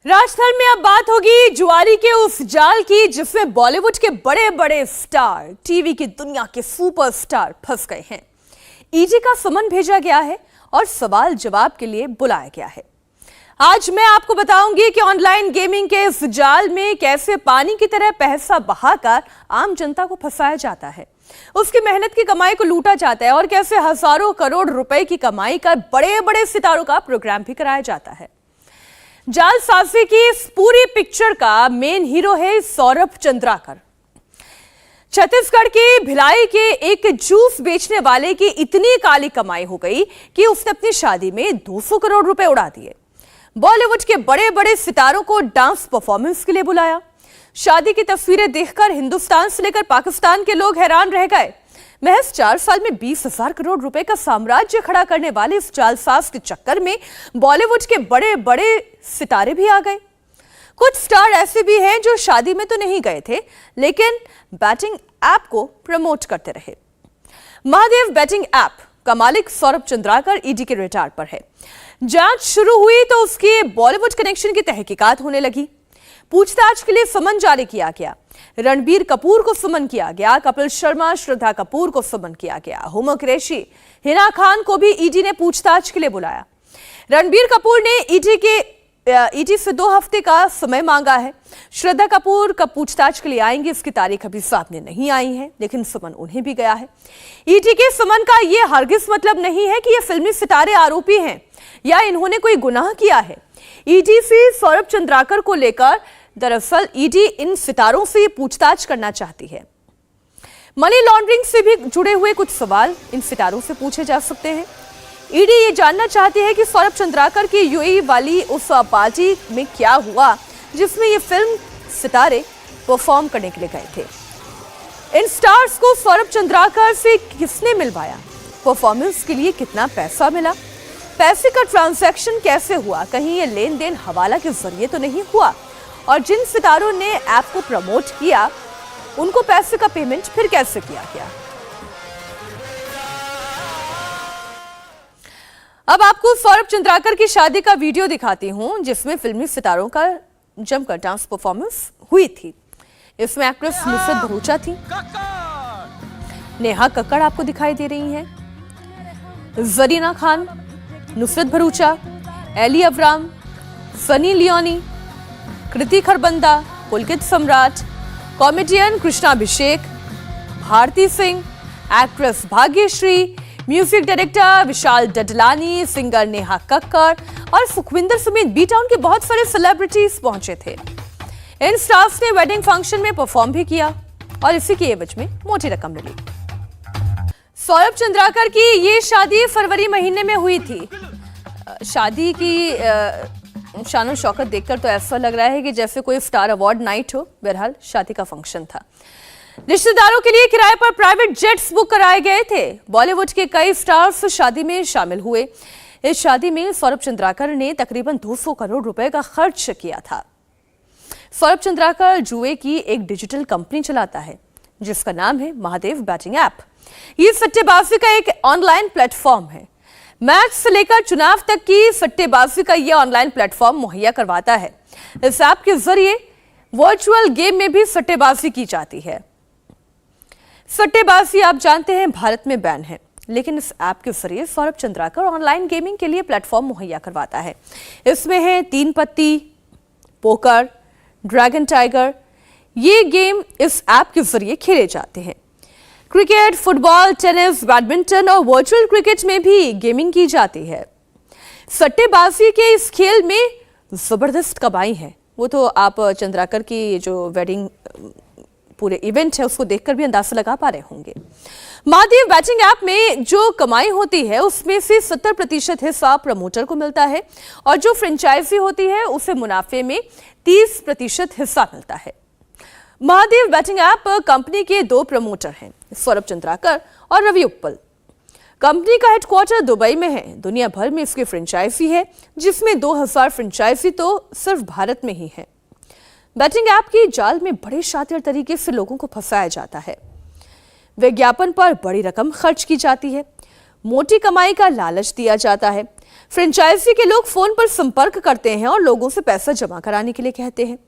राजस्थान में अब बात होगी जुआरी के उस जाल की जिसमें बॉलीवुड के बड़े बड़े स्टार, टीवी की दुनिया के सुपरस्टार फंस गए हैं। ईडी का समन भेजा गया है और सवाल जवाब के लिए बुलाया गया है। आज मैं आपको बताऊंगी कि ऑनलाइन गेमिंग के इस जाल में कैसे पानी की तरह पैसा बहाकर आम जनता को फंसाया जाता है, उसकी मेहनत की कमाई को लूटा जाता है और कैसे हजारों करोड़ रुपए की कमाई कर बड़े बड़े सितारों का प्रोग्राम भी कराया जाता है। जालसाजी की इस पूरी पिक्चर का मेन हीरो है सौरभ चंद्राकर। छत्तीसगढ़ के भिलाई के एक जूस बेचने वाले की इतनी काली कमाई हो गई कि उसने अपनी शादी में 200 करोड़ रुपए उड़ा दिए। बॉलीवुड के बड़े बड़े सितारों को डांस परफॉर्मेंस के लिए बुलाया। शादी की तस्वीरें देखकर हिंदुस्तान से लेकर पाकिस्तान के लोग हैरान रह गए। महज 4 साल में 20,000 करोड़ रुपए का साम्राज्य खड़ा करने वाले इस जालसाज के चक्कर में बॉलीवुड के बड़े बड़े सितारे भी आ गए। कुछ स्टार ऐसे भी हैं जो शादी में तो नहीं गए थे, लेकिन बैटिंग ऐप को प्रमोट करते रहे। महादेव बैटिंग ऐप का मालिक सौरभ चंद्राकर ईडी के रडार पर है। जांच शुरू हुई तो उसके बॉलीवुड कनेक्शन की तहकीकात होने लगी। पूछताछ के लिए समन जारी किया गया। रणबीर कपूर को समन किया गया, कपिल शर्मा, श्रद्धा कपूर को समन किया गया, हुमा कुरैशी, हिना खान को भी ईडी ने पूछताछ के लिए बुलाया। रणबीर कपूर ने ईडी से 2 हफ्ते का समय मांगा है। श्रद्धा कपूर कब पूछताछ के लिए आएंगे इसकी तारीख अभी सामने नहीं आई है, लेकिन समन उन्हें भी गया है। ईडी के समन का यह हरगिज मतलब नहीं है कि ये फिल्मी सितारे आरोपी हैं या इन्होंने कोई गुनाह किया है। ईडी से सौरभ चंद्राकर को लेकर दरअसल ईडी इन सितारों से पूछताछ करना चाहती है। मनी लॉन्ड्रिंग से भी जुड़े हुए कुछ सवाल इन सितारों से पूछे जा सकते हैं। ईडी ये जानना चाहती है कि सौरभ चंद्राकर की यूएई वाली उस पार्टी में क्या हुआ जिसमें ये फिल्म सितारे परफॉर्म करने के लिए गए थे। इन स्टार्स को सौरभ चंद्राकर से किसने मिलवाया, परफॉर्मेंस के लिए कितना पैसा मिला, पैसे का ट्रांजैक्शन कैसे हुआ, कहीं ये लेन देन हवाला के जरिए तो नहीं हुआ, और जिन सितारों ने ऐप को प्रमोट किया उनको पैसे का पेमेंट फिर कैसे किया गया। अब आपको सौरभ चंद्राकर की शादी का वीडियो दिखाती हूं जिसमें फिल्मी सितारों का जमकर डांस परफॉर्मेंस हुई थी। इसमें एक्ट्रेस नुसरत भरूचा थी, नेहा कक्कड़ आपको दिखाई दे रही हैं, Zarina Khan, Nushrat Bharucha, Elli Avram, Sunny Leone, Kriti Kharbanda, Pulkit Samrat, comedian Krushna Abhishek, Bharti Singh, actress Bhagyashree, music director Vishal Dadlani, singer Neha Kakkar और सुखविंदर समेत बी टाउन के बहुत सारे सेलिब्रिटीज पहुंचे थे। इन स्टार्स ने वेडिंग फंक्शन में परफॉर्म भी किया और इसी के एवज में मोटी रकम मिली। सौरभ चंद्राकर की ये शादी फरवरी महीने में हुई थी। शादी की शान और शौकत देखकर तो ऐसा लग रहा है कि जैसे कोई स्टार अवार्ड नाइट हो। बहरहाल शादी का फंक्शन था। रिश्तेदारों के लिए किराए पर प्राइवेट जेट्स बुक कराए गए थे। बॉलीवुड के कई स्टार्स शादी में शामिल हुए। इस शादी में सौरभ चंद्राकर ने तकरीबन 200 करोड़ रुपए का खर्च किया था। सौरभ चंद्राकर जुए की एक डिजिटल कंपनी चलाता है जिसका नाम है महादेव बैटिंग ऐप। ये सट्टेबाजी का एक ऑनलाइन प्लेटफॉर्म है। मैच से लेकर चुनाव तक की सट्टेबाजी का यह ऑनलाइन प्लेटफॉर्म मुहैया करवाता है। इस ऐप के जरिए वर्चुअल गेम में भी सट्टेबाजी की जाती है। सट्टेबाजी आप जानते हैं भारत में बैन है, लेकिन इस ऐप के जरिए सौरभ चंद्राकर ऑनलाइन गेमिंग के लिए प्लेटफॉर्म मुहैया करवाता है। इसमें है 3 पत्ती, पोकर, ड्रैगन टाइगर। ये गेम इस ऐप के जरिए खेले जाते हैं। क्रिकेट, फुटबॉल, टेनिस, बैडमिंटन और वर्चुअल क्रिकेट में भी गेमिंग की जाती है। सट्टेबाजी के इस खेल में जबरदस्त कमाई है। वो तो आप चंद्राकर की जो वेडिंग पूरे इवेंट है उसको देखकर भी अंदाजा लगा पा रहे होंगे। महादेव बैटिंग ऐप में जो कमाई होती है उसमें से 70% हिस्सा प्रमोटर को मिलता है और जो फ्रेंचाइजी होती है उसे मुनाफे में 30% हिस्सा मिलता है। महादेव बैटिंग ऐप कंपनी के 2 प्रमोटर हैं, सौरभ चंद्राकर और रवि उत्पल। कंपनी का हेडक्वार्टर दुबई में है। दुनिया भर में इसकी फ्रेंचाइजी है जिसमें 2000 फ्रेंचाइजी तो सिर्फ भारत में ही है। बैटिंग ऐप की जाल में बड़े शातिर तरीके से लोगों को फंसाया जाता है। विज्ञापन पर बड़ी रकम खर्च की जाती है, मोटी कमाई का लालच दिया जाता है। फ्रेंचाइजी के लोग फोन पर संपर्क करते हैं और लोगों से पैसा जमा कराने के लिए कहते हैं।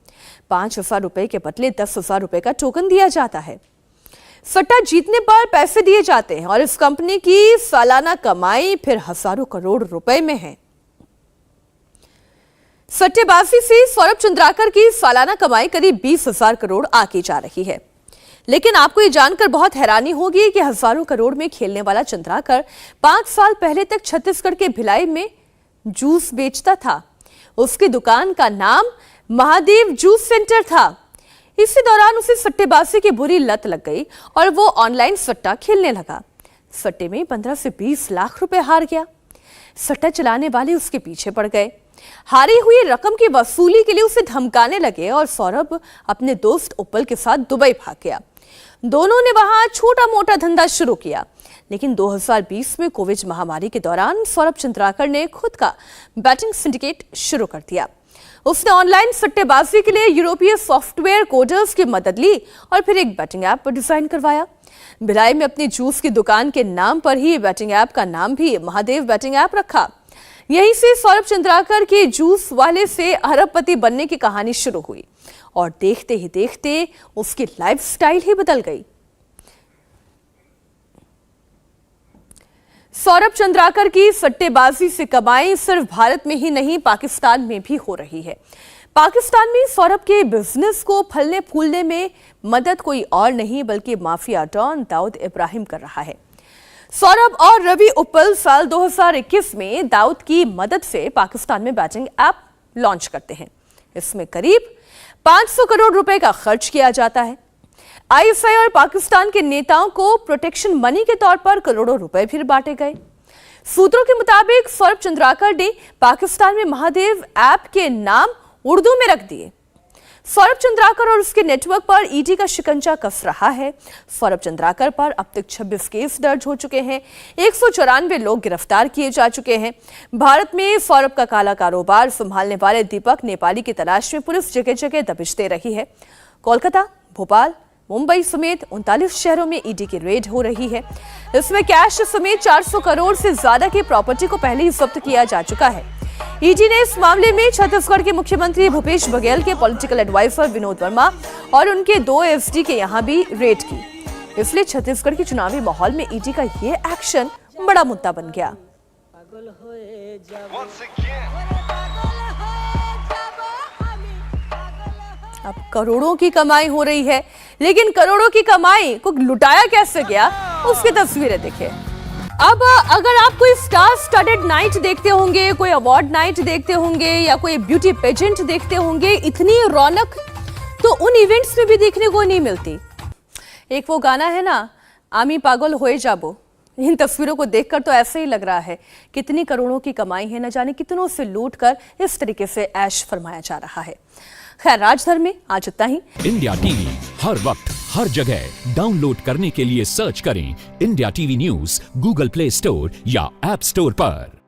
5,000 रुपए के बदले 10,000 रुपए का टोकन दिया जाता है। सट्टा जीतने पर पैसे दिए जाते हैं और इस कंपनी की सालाना कमाई फिर हजारों करोड़ रुपए में है। सट्टेबाजी से सौरभ चंद्राकर की सालाना कमाई करीब 20,000 करोड़ आकी जा रही है। लेकिन आपको ये जानकर बहुत हैरानी होगी कि हजारों करोड़ में खेलने वाला चंद्राकर 5 साल पहले तक छत्तीसगढ़ के भिलाई में जूस बेचता था। उसकी दुकान का नाम महादेव जूस सेंटर था। इसी दौरान उसे सट्टेबाजी की बुरी लत लग गई और वो ऑनलाइन सट्टा खेलने लगा। सट्टे में 15 से 20 लाख रुपए हार गया। सट्टा चलाने वाले उसके पीछे पड़ गए। हारी हुई रकम की वसूली के लिए उसे धमकाने लगे और सौरभ अपने दोस्त उपल के साथ दुबई भाग गया। दोनों ने वहां छोटा मोटा धंधा शुरू किया। लेकिन 2020 में कोविड महामारी के दौरान सौरभ चंद्राकर ने खुद का बैटिंग सिंडिकेट शुरू कर दिया। उसने ऑनलाइन सट्टेबाजी के लिए यूरोपीय सॉफ्टवेयर कोडर्स की मदद ली और फिर एक बैटिंग ऐप डिजाइन करवाया। भिलाई में अपनी जूस की दुकान के नाम पर ही बैटिंग ऐप का नाम भी महादेव बैटिंग ऐप रखा। यहीं से सौरभ चंद्राकर के जूस वाले से अरबपति बनने की कहानी शुरू हुई और देखते ही देखते उसकी लाइफस्टाइल ही बदल गई। सौरभ चंद्राकर की सट्टेबाजी से कमाई सिर्फ भारत में ही नहीं, पाकिस्तान में भी हो रही है। पाकिस्तान में सौरभ के बिजनेस को फलने फूलने में मदद कोई और नहीं बल्कि माफिया डॉन दाऊद इब्राहिम कर रहा है। सौरभ और रवि उपल साल 2021 में दाऊद की मदद से पाकिस्तान में बैटिंग ऐप लॉन्च करते हैं। इसमें करीब 500 करोड़ रुपए का खर्च किया जाता है। आईएसआई और पाकिस्तान के नेताओं को प्रोटेक्शन मनी के तौर पर करोड़ों रुपए फिर बांटे गए। सूत्रों के मुताबिक सौरभ चंद्राकर ने पाकिस्तान में महादेव ऐप के नाम उर्दू में रख दिए। सौरभ चंद्राकर और उसके नेटवर्क पर ईडी का शिकंजा कस रहा है। सौरभ चंद्राकर पर अब तक 26 केस दर्ज हो चुके हैं। 194 लोग गिरफ्तार किए जा चुके हैं। भारत में सौरभ का काला कारोबार संभालने वाले दीपक नेपाली की तलाश में पुलिस जगह जगह दबिश दे रही है। कोलकाता, भोपाल, मुंबई समेत 39 शहरों में ईडी की रेड हो रही है। इसमें कैश समेत 400 करोड़ से ज्यादा की प्रॉपर्टी को पहले ही जब्त किया जा चुका है। ईडी ने इस मामले में छत्तीसगढ़ के मुख्यमंत्री भूपेश बघेल के पॉलिटिकल एडवाइजर विनोद वर्मा और उनके 2 एसडी के यहां भी रेड की। इसलिए छत्तीसगढ़ के चुनावी माहौल में ईडी का ये एक्शन बड़ा मुद्दा बन गया। अब करोड़ों की कमाई हो रही है, लेकिन करोड़ों की कमाई को लुटाया कैसे गया उसकी तस्वीरें देखिए। अब अगर आप कोई स्टार स्टडेड नाइट देखते होंगे, कोई अवार्ड नाइट देखते होंगे या कोई ब्यूटी पेजेंट देखते होंगे, इतनी रौनक तो उन इवेंट्स में भी देखने को नहीं मिलती। एक वो गाना है ना, आमी पागल होए जाबो। इन तस्वीरों को देखकर तो ऐसे ही लग रहा है कितनी करोड़ों की कमाई है, न जाने कितनों से लूट कर इस तरीके से ऐश फरमाया जा रहा है। खैर, राजधर में आज इतना ही। इंडिया टीवी हर वक्त हर जगह डाउनलोड करने के लिए सर्च करें India TV news Google play store या ऐप स्टोर पर।